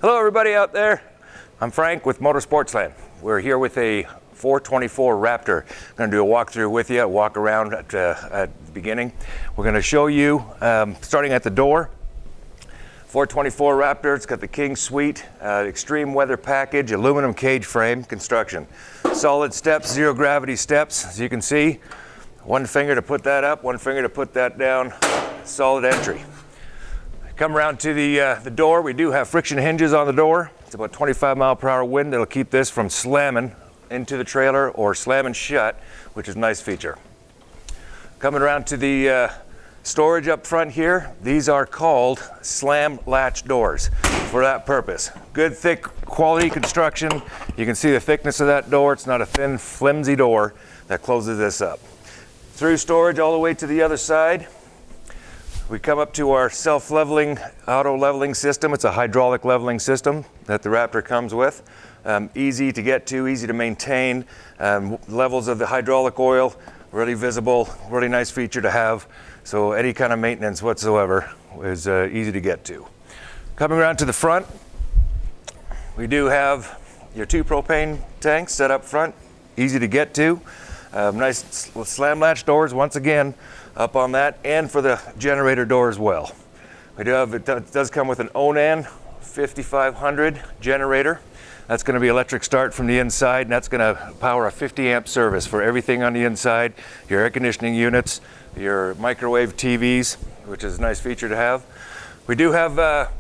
Hello everybody out there. I'm Frank with Sportsland. We're here with a 424 Raptor. I'm going to do a walkthrough with you, walk around at the beginning. We're going to show you, starting at the door, 424 Raptor. It's got the King Suite, extreme weather package, aluminum cage frame construction. Solid steps, zero gravity steps, as you can see. One finger to put that up, one finger to put that down. Solid entry. Come around to the door. We do have friction hinges on the door. It's about 25-mile-per-hour wind that'll keep this from slamming into the trailer or slamming shut, which is a nice feature. Coming around to the storage up front here, these are called slam latch doors for that purpose. Good, thick, quality construction. You can see the thickness of that door. It's not a thin, flimsy door that closes this up. Through storage all the way to the other side. We come up to our self-leveling, auto-leveling system. It's a hydraulic leveling system that the Raptor comes with. Easy to get to, easy to maintain. Levels of the hydraulic oil, really visible, really nice feature to have. So any kind of maintenance whatsoever is easy to get to. Coming around to the front, we do have your 2 propane tanks set up front, easy to get to. Nice slam latch doors, once again, up on that, and for the generator door as well. We do have, it does come with an Onan 5500 generator. That's going to be electric start from the inside, and that's going to power a 50 amp service for everything on the inside, your air conditioning units, your microwave TVs, which is a nice feature to have. We do have,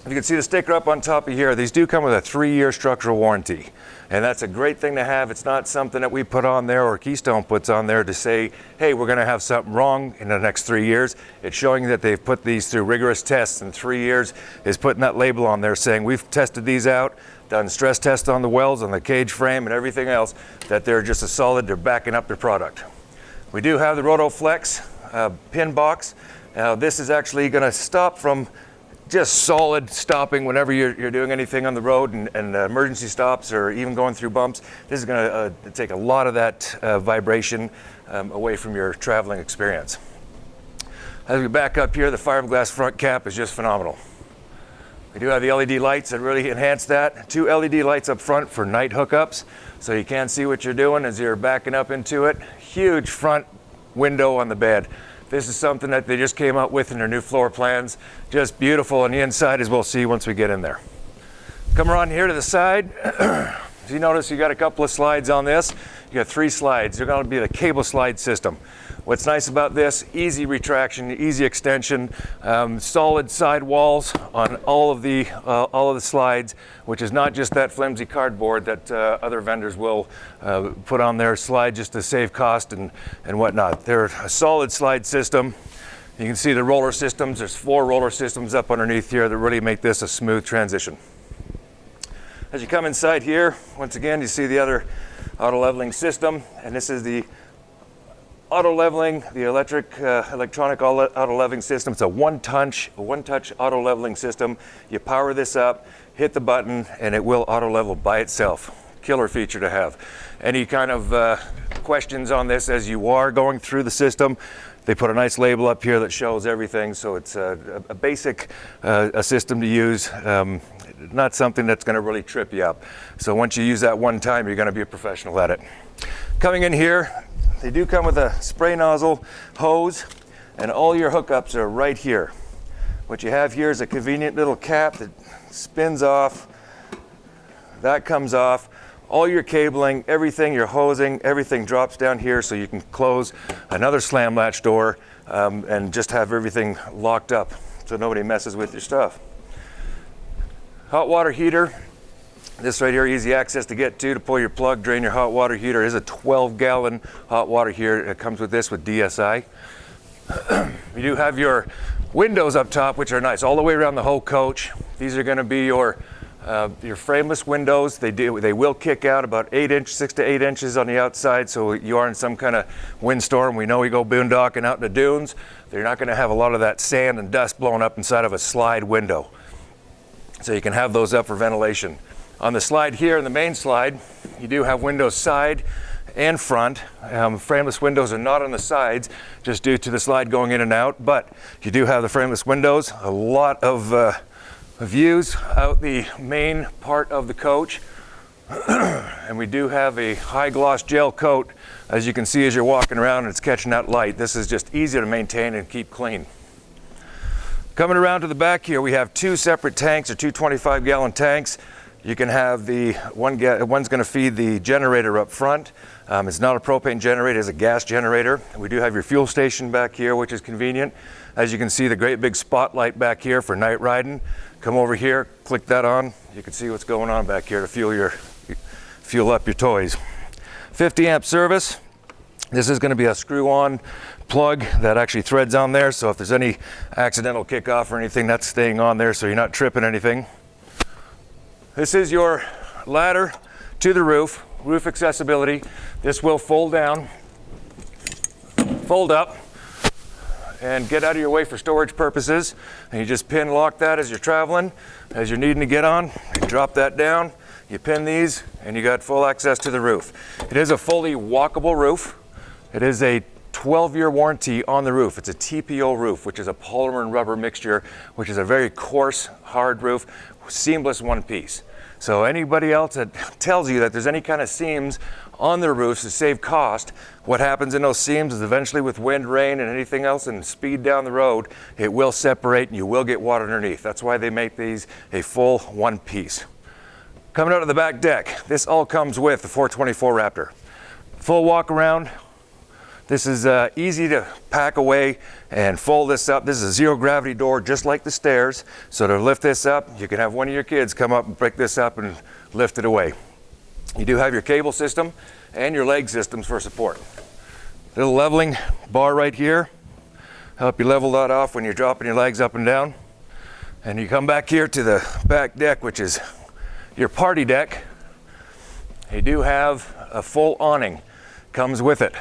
you can see the sticker up on top of here. These do come with a 3-year structural warranty. And that's a great thing to have. It's not something that we put on there or Keystone puts on there to say, hey, we're gonna have something wrong in the next 3 years. It's showing that they've put these through rigorous tests, and 3 years is putting that label on there saying we've tested these out, done stress tests on the welds, on the cage frame and everything else, that they're just a solid, they're backing up their product. We do have the RotoFlex pin box. Now this is actually gonna stop from just solid stopping whenever you're doing anything on the road and emergency stops or even going through bumps. This is going to take a lot of that vibration away from your traveling experience. As we back up here, the fiberglass front cap is just phenomenal. We do have the LED lights that really enhance that. 2 LED lights up front for night hookups, so you can see what you're doing as you're backing up into it. Huge front window on the bed. This is something that they just came out with in their new floor plans. Just beautiful on the inside, as we'll see once we get in there. Come around here to the side. As you notice, you got a couple of slides on this. You got 3 slides. They're going to be the cable slide system. What's nice about this, easy retraction, easy extension, solid side walls on all of the slides, which is not just that flimsy cardboard that other vendors will put on their slide just to save cost and whatnot. They're a solid slide system. You can see the roller systems. There's 4 roller systems up underneath here that really make this a smooth transition. As you come inside here, once again, you see the other auto leveling system, and this is the auto leveling, the electronic auto leveling system. It's a one-touch auto leveling system. You power this up, hit the button, and it will auto level by itself. Killer feature to have. Any kind of questions on this as you are going through the system, they put a nice label up here that shows everything, so it's a basic a system to use. Not something that's going to really trip you up. So once you use that one time, you're going to be a professional at it. Coming in here, they do come with a spray nozzle hose, and all your hookups are right here. What you have here is a convenient little cap that spins off. That comes off. All your cabling, everything, your hosing, everything drops down here, so you can close another slam latch door and just have everything locked up so nobody messes with your stuff. Hot water heater. This right here, easy access to get to pull your plug, drain your hot water heater. It is a 12-gallon hot water heater. It comes with this with DSI. You do have your windows up top, which are nice all the way around the whole coach. These are going to be your frameless windows. They will kick out about 6 to 8 inches on the outside, so you are in some kind of windstorm. We know we go boondocking out in the dunes. They're not going to have a lot of that sand and dust blowing up inside of a slide window. So you can have those up for ventilation. On the slide here, in the main slide, you do have windows side and front. Frameless windows are not on the sides just due to the slide going in and out, but you do have the frameless windows. A lot of views out the main part of the coach. And we do have a high gloss gel coat, as you can see as you're walking around, and it's catching that light. This is just easy to maintain and keep clean. Coming around to the back here, we have two separate tanks, or two 25-gallon tanks. You can have the one's going to feed the generator up front. It's not a propane generator, it's a gas generator. We do have your fuel station back here, which is convenient. As you can see, the great big spotlight back here for night riding. Come over here, click that on. You can see what's going on back here to fuel up your toys. 50 amp service. This is going to be a screw-on plug that actually threads on there, so if there's any accidental kickoff or anything, that's staying on there so you're not tripping anything. This is your ladder to the roof accessibility. This will fold down, fold up, and get out of your way for storage purposes. And you just pin lock that as you're traveling, as you're needing to get on. You drop that down, you pin these, and you got full access to the roof. It is a fully walkable roof. It is a 12-year warranty on the roof. It's a TPO roof, which is a polymer and rubber mixture, which is a very coarse, hard roof, seamless one piece. So anybody else that tells you that there's any kind of seams on their roofs to save cost, what happens in those seams is eventually with wind, rain, and anything else and speed down the road, it will separate and you will get water underneath. That's why they make these a full one piece. Coming out of the back deck, this all comes with the 424 Raptor. Full walk around. This is easy to pack away and fold this up. This is a zero gravity door, just like the stairs. So to lift this up, you can have one of your kids come up and pick this up and lift it away. You do have your cable system and your leg systems for support. Little leveling bar right here. Help you level that off when you're dropping your legs up and down. And you come back here to the back deck, which is your party deck. You do have a full awning, comes with it.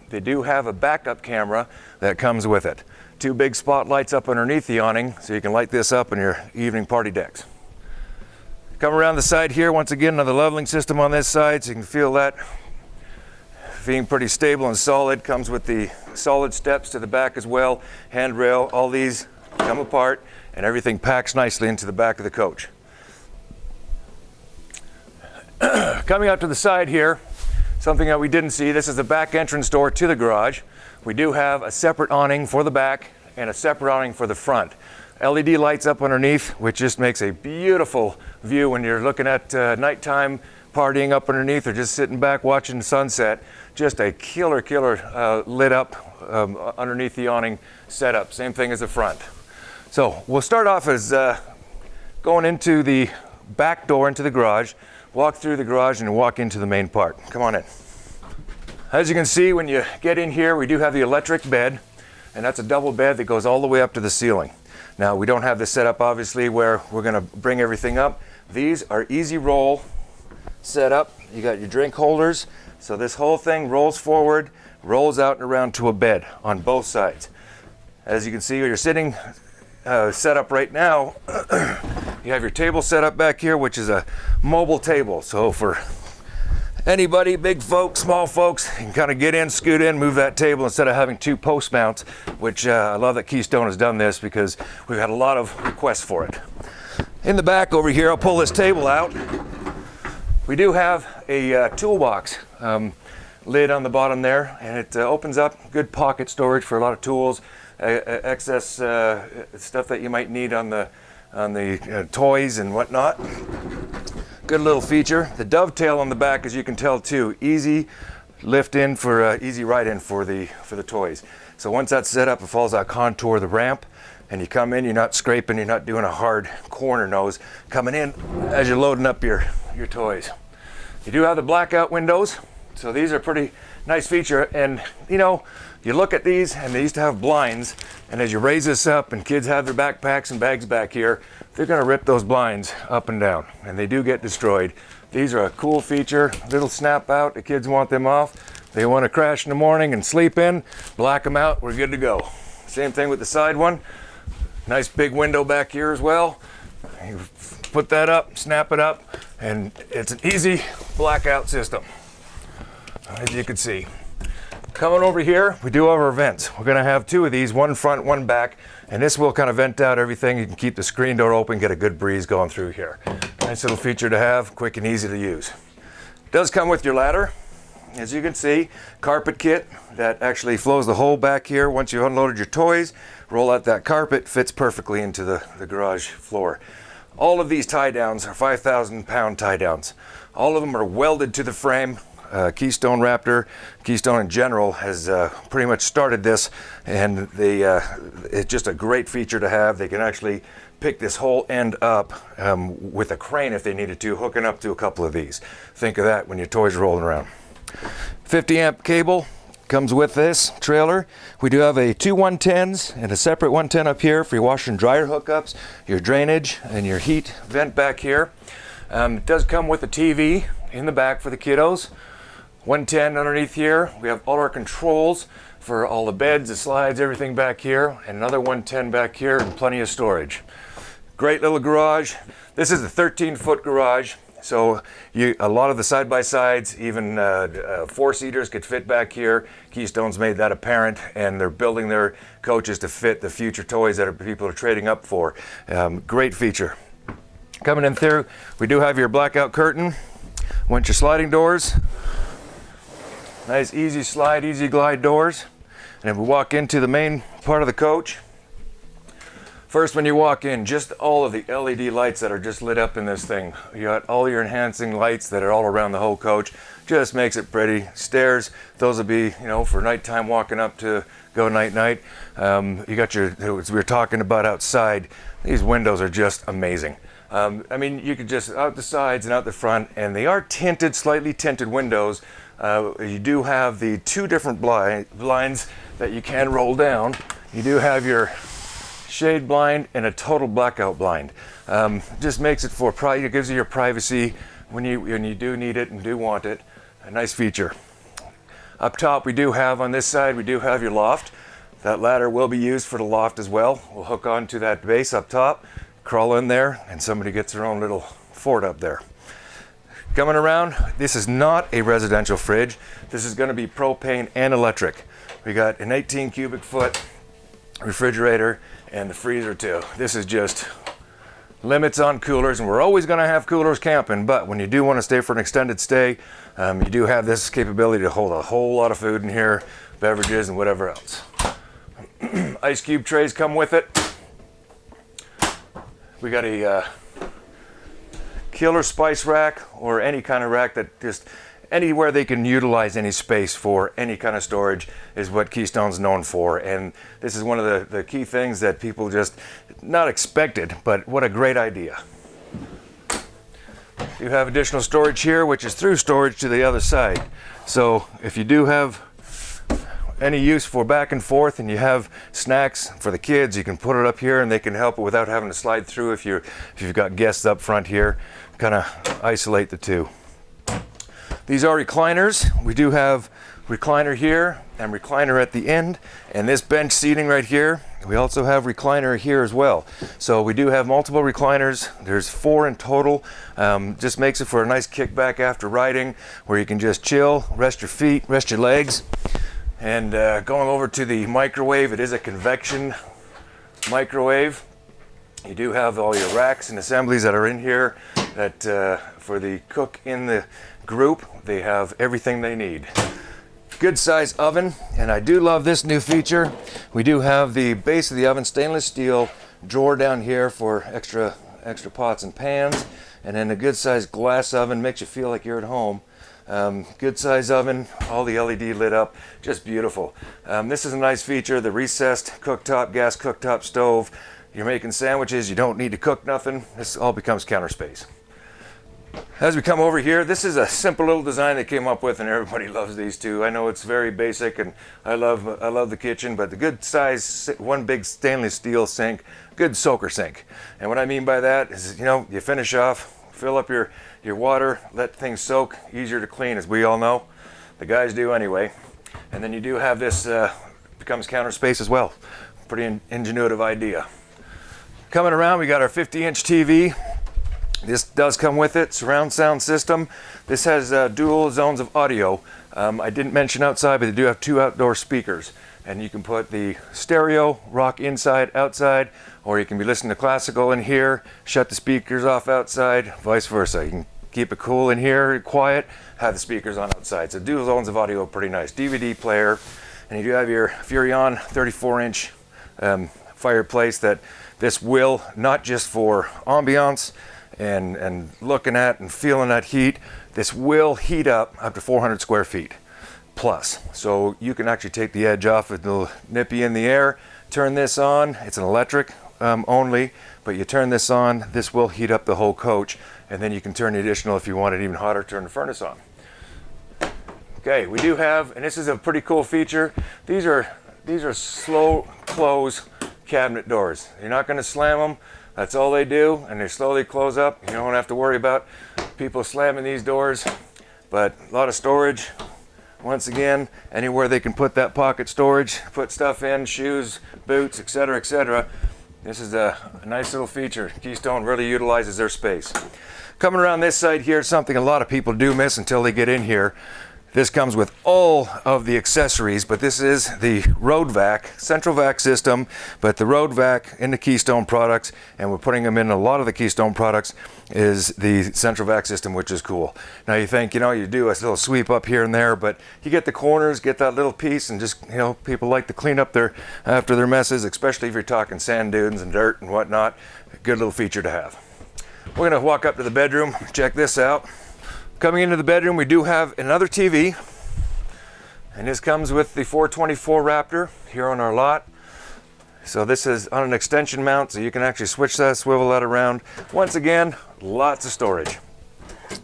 They do have a backup camera that comes with it. Two big spotlights up underneath the awning, so you can light this up in your evening party decks. Come around the side here, once again, another leveling system on this side, so you can feel that being pretty stable and solid. Comes with the solid steps to the back as well, handrail. All these come apart, and everything packs nicely into the back of the coach. Coming out to the side here, something that we didn't see, this is the back entrance door to the garage. We do have a separate awning for the back and a separate awning for the front. LED lights up underneath, which just makes a beautiful view when you're looking at nighttime partying up underneath or just sitting back watching the sunset. Just a killer lit up underneath the awning setup. Same thing as the front. So we'll start off as going into the back door into the garage. Walk through the garage and walk into the main part. Come on in. As you can see, when you get in here, we do have the electric bed, and that's a double bed that goes all the way up to the ceiling. Now, we don't have this set up, obviously, where we're gonna bring everything up. These are easy roll set up. You got your drink holders. So this whole thing rolls forward, rolls out and around to a bed on both sides. As you can see, you're sitting set up right now. You have your table set up back here, which is a mobile table. So for anybody, big folks, small folks, you can kind of get in, scoot in, move that table instead of having two post mounts, which I love that Keystone has done this because we've had a lot of requests for it. In the back over here, I'll pull this table out. We do have a toolbox lid on the bottom there, and it opens up. Good pocket storage for a lot of tools, excess stuff that you might need on the toys and whatnot. Good little feature. The dovetail on the back, as you can tell too, easy lift in for easy ride in for the toys. So once that's set up, it follows that contour of the ramp, and you come in, you're not scraping, you're not doing a hard corner nose coming in as you're loading up your toys. You do have the blackout windows, so these are pretty nice feature. And you know, you look at these, and they used to have blinds, and as you raise this up and kids have their backpacks and bags back here, they're gonna rip those blinds up and down, and they do get destroyed. These are a cool feature, little snap out, the kids want them off. They wanna crash in the morning and sleep in, black them out, we're good to go. Same thing with the side one. Nice big window back here as well. You put that up, snap it up, and it's an easy blackout system, as you can see. Coming over here, we do have our vents. We're going to have two of these, one front, one back, and this will kind of vent out everything. You can keep the screen door open, get a good breeze going through here. Nice little feature to have, quick and easy to use. Does come with your ladder. As you can see, carpet kit that actually flows the hole back here. Once you've unloaded your toys, roll out that carpet, fits perfectly into the garage floor. All of these tie downs are 5,000 pound tie downs. All of them are welded to the frame. Keystone Raptor, Keystone in general, has pretty much started this, and it's just a great feature to have. They can actually pick this whole end up with a crane if they needed to, hooking up to a couple of these. Think of that when your toys are rolling around. 50 amp cable comes with this trailer. We do have a two 110s and a separate 110 up here for your washer and dryer hookups, your drainage, and your heat vent back here. It does come with a TV in the back for the kiddos. 110 underneath here. We have all our controls for all the beds, the slides, everything back here, and another 110 back here, and plenty of storage. Great little garage. This is a 13-foot garage, so a lot of the side-by-sides, even four-seaters could fit back here. Keystone's made that apparent, and they're building their coaches to fit the future toys that people are trading up for. Great feature. Coming in through, we do have your blackout curtain. Want your sliding doors. Nice easy slide, easy glide doors. And if we walk into the main part of the coach, first when you walk in, just all of the LED lights that are just lit up in this thing. You got all your enhancing lights that are all around the whole coach. Just makes it pretty. Stairs, those will be, for nighttime walking up to go night-night. You got as we were talking about outside, these windows are just amazing. I mean, you could just out the sides and out the front, and they are tinted, slightly tinted windows. You do have the two different blinds that you can roll down. You do have your shade blind and a total blackout blind. Just makes it it gives you your privacy when you do need it and do want it. A nice feature. Up top, we do have on this side, we do have your loft. That ladder will be used for the loft as well. We'll hook on to that base up top, crawl in there, and somebody gets their own little fort up there. Coming around, this is not a residential fridge. This is going to be propane and electric. We got an 18 cubic foot refrigerator and the freezer too. This is just limits on coolers, and we're always going to have coolers camping, but when you do want to stay for an extended stay, you do have this capability to hold a whole lot of food in here, beverages and whatever else. Ice cube trays come with it. We got a killer spice rack, or any kind of rack that just anywhere they can utilize any space for any kind of storage is what Keystone's known for. And this is one of the key things that people just not expected, but what a great idea. You have additional storage here, which is through storage to the other side. So if you do have any use for back and forth and you have snacks for the kids, you can put it up here and they can help it without having to slide through if you've got guests up front here. Kind of isolate the two. These are recliners. We do have recliner here and recliner at the end, and this bench seating right here, we also have recliner here as well. So we do have multiple recliners. There's 4 in total. Just makes it for a nice kickback after riding, where you can just chill, rest your feet, rest your legs. And going over to the microwave, it is a convection microwave. You do have all your racks and assemblies that are in here that for the cook in the group, they have everything they need. Good size oven, and I do love this new feature. We do have the base of the oven, stainless steel drawer down here for extra pots and pans, and then a good size glass oven, makes you feel like you're at home. Good size oven, all the LED lit up, just beautiful. This is a nice feature, the recessed cooktop, gas cooktop stove. You're making sandwiches, you don't need to cook nothing. This all becomes counter space. As we come over here, this is a simple little design they came up with, and everybody loves these two. I know it's very basic, and I love the kitchen, but the good size, one big stainless steel sink, good soaker sink. And what I mean by that is, you finish off, fill up your water, let things soak, easier to clean, as we all know. The guys do anyway. And then you do have this, becomes counter space as well. Pretty ingenuitive idea. Coming around, we got our 50-inch TV. This does come with it, surround sound system. This has dual zones of audio. I didn't mention outside, but they do have 2 outdoor speakers. And you can put the stereo, rock inside, outside, or you can be listening to classical in here, shut the speakers off outside, vice versa. You can keep it cool in here, quiet, have the speakers on outside. So dual zones of audio, pretty nice. DVD player, and you do have your Furrion 34-inch fireplace that this will, not just for ambiance and looking at and feeling that heat, this will heat up to 400 square feet plus. So you can actually take the edge off, it'll nip you in the air, turn this on. It's an electric only, but you turn this on, this will heat up the whole coach, and then you can turn the additional, if you want it even hotter, turn the furnace on. Okay, we do have, and this is a pretty cool feature, these are slow close cabinet doors. You're not going to slam them. That's all they do, and they slowly close up. You don't have to worry about people slamming these doors, but a lot of storage. Once again, anywhere they can put that pocket storage, put stuff in, shoes, boots, etc., etc. This is a nice little feature. Keystone really utilizes their space. Coming around this side here, something a lot of people do miss until they get in here. This comes with all of the accessories, but this is the road vac, central vac system, but the road vac in the Keystone products, and we're putting them in a lot of the Keystone products, is the central vac system, which is cool. Now you think, you do a little sweep up here and there, but you get the corners, get that little piece, and just, people like to clean up after their messes, especially if you're talking sand dunes and dirt and whatnot. A good little feature to have. We're gonna walk up to the bedroom, check this out. Coming into the bedroom, we do have another TV, and this comes with the 424 Raptor here on our lot. So this is on an extension mount, so you can actually switch that, swivel that around. Once again, lots of storage.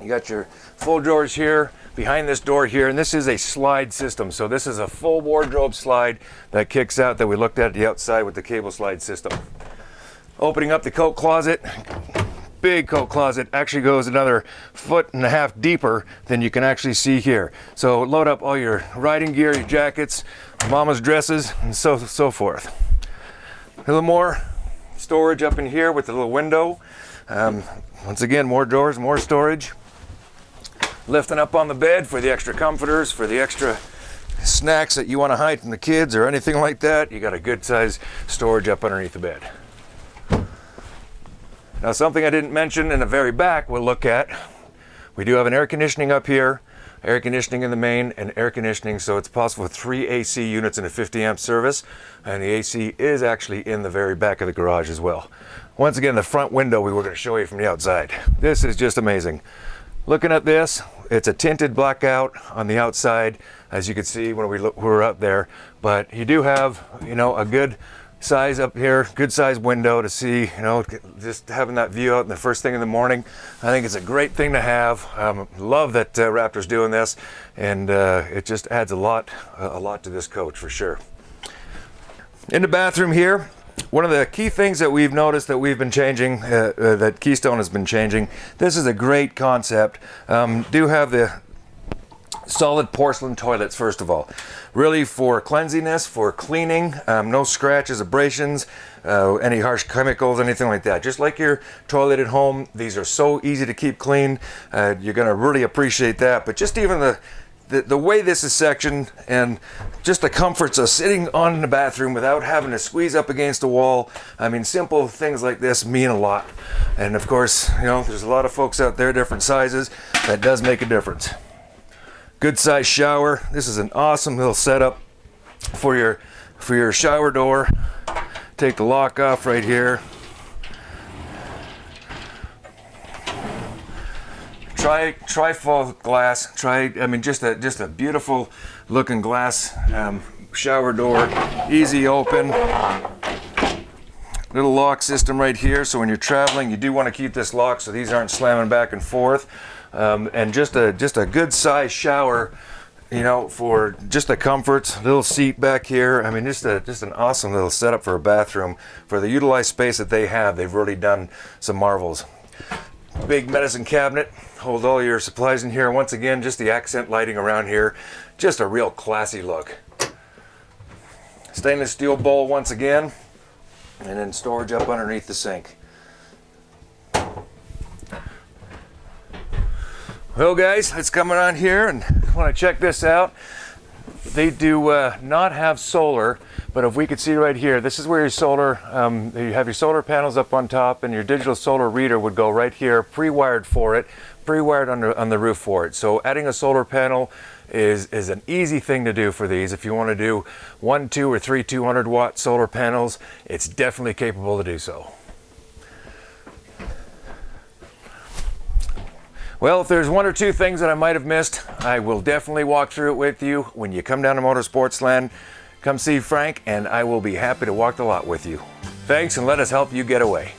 You got your full drawers here, behind this door here, and this is a slide system. So this is a full wardrobe slide that kicks out that we looked at the outside with the cable slide system. Opening up the coat closet. Big coat closet, actually goes another 1.5 feet deeper than you can actually see here. So load up all your riding gear, your jackets, mama's dresses, and so forth. A little more storage up in here with the little window. Once again, more drawers, more storage. Lifting up on the bed for the extra comforters, for the extra snacks that you want to hide from the kids or anything like that. You got a good size storage up underneath the bed. Now, something I didn't mention in the very back we'll look at, we do have an air conditioning up here, air conditioning in the main, and air conditioning, so it's possible with 3 AC units and a 50 amp service, and the AC is actually in the very back of the garage as well. Once again, the front window we were going to show you from the outside. This is just amazing. Looking at this, it's a tinted blackout on the outside, as you can see when we were up there, but you do have, a good size up here, good size window to see, just having that view out in the first thing in the morning. I think it's a great thing to have. Love that Raptor's doing this, and it just adds a lot to this coach for sure. In the bathroom here, one of the key things that we've noticed that we've been changing, that Keystone has been changing, this is a great concept. Do have the solid porcelain toilets, first of all, really for cleanliness, for cleaning, no scratches, abrasions, any harsh chemicals, anything like that. Just like your toilet at home, these are so easy to keep clean. You're going to really appreciate that. But just even the way this is sectioned, and just the comforts of sitting on the bathroom without having to squeeze up against a wall. I mean, simple things like this mean a lot. And of course, there's a lot of folks out there, different sizes, that does make a difference. Good size shower. This is an awesome little setup for your shower door. Take the lock off right here. Trifold glass. Just a beautiful looking glass shower door. Easy open. Little lock system right here. So when you're traveling, you do want to keep this locked so these aren't slamming back and forth. And just a good size shower, for just the comfort. Little seat back here. I mean, just an awesome little setup for a bathroom. For the utilized space that they have, they've really done some marvels. Big medicine cabinet, hold all your supplies in here. Once again, just the accent lighting around here, just a real classy look. Stainless steel bowl once again, and then storage up underneath the sink. Well guys, let's come on here and want to check this out. They do not have solar, but if we could see right here, this is where your solar, you have your solar panels up on top, and your digital solar reader would go right here, pre-wired for it, pre-wired on the roof for it. So adding a solar panel is an easy thing to do for these. If you want to do 1, 2, or 3 200-watt solar panels, it's definitely capable to do so. Well, if there's 1 or 2 things that I might have missed, I will definitely walk through it with you. When you come down to Sportsland, come see Frank, and I will be happy to walk the lot with you. Thanks, and let us help you get away.